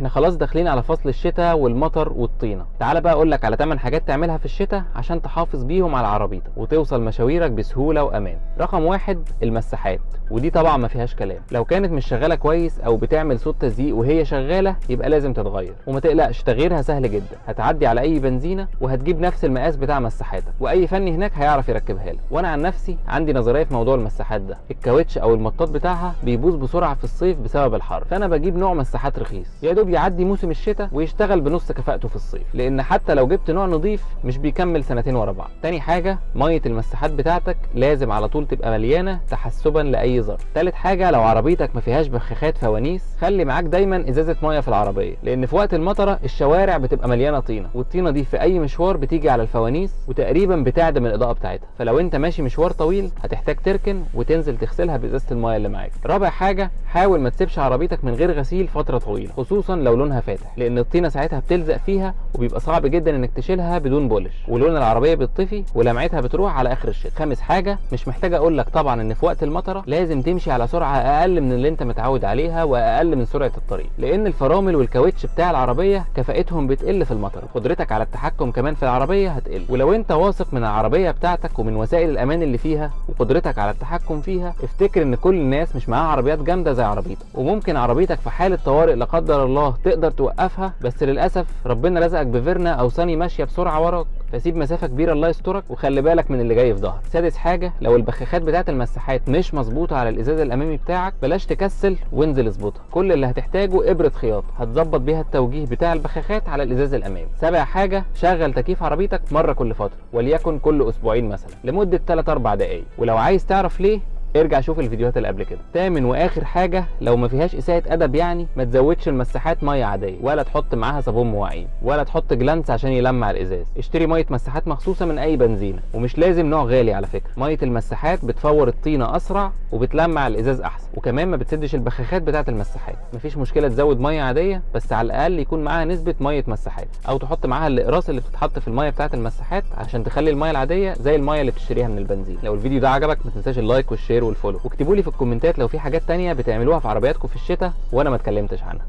احنا خلاص داخلين على فصل الشتاء والمطر والطينه. تعالى بقى اقول لك على 8 حاجات تعملها في الشتاء عشان تحافظ بيهم على عربيتك وتوصل مشاويرك بسهوله وامان. رقم 1 المساحات، ودي طبعا ما فيهاش كلام. لو كانت مش شغاله كويس او بتعمل صوت تزييق وهي شغاله يبقى لازم تتغير، وما تقلقش تغييرها سهل جدا، هتعدي على اي بنزينه وهتجيب نفس المقاس بتاع مساحاتك، واي فني هناك هيعرف يركبها لك. وانا عن نفسي عندي نظريه في موضوع المساحات ده، الكاوتش او المطاط بتاعها بيبوظ بسرعه في الصيف بسبب الحر، فانا بجيب نوع مساحات رخيص يا دوب يعدي موسم الشتاء ويشتغل بنص كفاءته في الصيف، لان حتى لو جبت نوع نظيف مش بيكمل سنتين ورا بعض. تاني حاجه ميه المساحات بتاعتك لازم على طول تبقى مليانه تحسبا لاي ظرف. تالت حاجه لو عربيتك ما فيهاش بخاخات فوانيس خلي معاك دايما ازازه ميه في العربيه، لان في وقت المطره الشوارع بتبقى مليانه طينه، والطينه دي في اي مشوار بتيجي على الفوانيس وتقريبا بتعدم الاضاءه بتاعتها، فلو انت ماشي مشوار طويل هتحتاج تركن وتنزل تغسلها بازازه الميه اللي معاك. رابع حاجه حاول ما تسيبش عربيتك من غير غسيل فتره طويله، خصوصا لو لونها فاتح، لان الطينه ساعتها بتلزق فيها وبيبقى صعب جدا انك تشيلها بدون بولش، ولون العربيه بيطفي ولمعتها بتروح على اخر الشتاء. خامس حاجه مش محتاج اقول لك طبعا ان في وقت المطره لازم تمشي على سرعه اقل من اللي انت متعود عليها واقل من سرعه الطريق، لان الفرامل والكاوتش بتاع العربيه كفاءتهم بتقل في المطر، وقدرتك على التحكم كمان في العربيه هتقل. ولو انت واثق من العربيه بتاعتك ومن وسائل الامان اللي فيها وقدرتك على التحكم فيها، افتكر ان كل الناس مش معاها عربيات جامده زي عربيتك، وممكن عربيتك في حاله طوارئ لا قدر الله تقدر توقفها، بس للاسف ربنا رزقك بفيرنا او صني ماشيه بسرعه وراك، فسيب مسافه كبيره الله يسترك وخلي بالك من اللي جاي في ظهرك. سادس حاجه لو البخاخات بتاعه المساحات مش مظبوطه على الازاز الامامي بتاعك بلاش تكسل وانزل اظبطها، كل اللي هتحتاجه ابره خياطه هتظبط بيها التوجيه بتاع البخاخات على الازاز الامامي. سابع حاجه شغل تكييف عربيتك مره كل فتره، وليكن كل اسبوعين مثلا لمده 3-4 دقائق، ولو عايز تعرف ليه ارجع شوف الفيديوهات اللي قبل كده. تامن واخر حاجه لو ما فيهاش اساءه ادب يعني ما تزودش المساحات ميه عاديه، ولا تحط معاها صابون مواعين، ولا تحط جلانس عشان يلمع الازاز. اشتري ميه مساحات مخصوصه من اي بنزينه، ومش لازم نوع غالي على فكره. ميه المساحات بتفور الطينه اسرع وبتلمع الازاز احسن، وكمان ما بتسدش البخاخات بتاعه المساحات. مفيش مشكله تزود ميه عاديه، بس على الاقل يكون معاها نسبه ميه مساحات، او تحط معاها الاقراص اللي بتتحط في الميه بتاعه المساحات عشان تخلي الميه العاديه زي الميه اللي بتشتريها من البنزين. لو الفيديو ده عجبك ما تنساش اللايك والشير والفولو، واكتبوا لي في الكومنتات لو في حاجات تانية بتعملوها في عربياتكم في الشتاء وانا ما اتكلمتش عنها.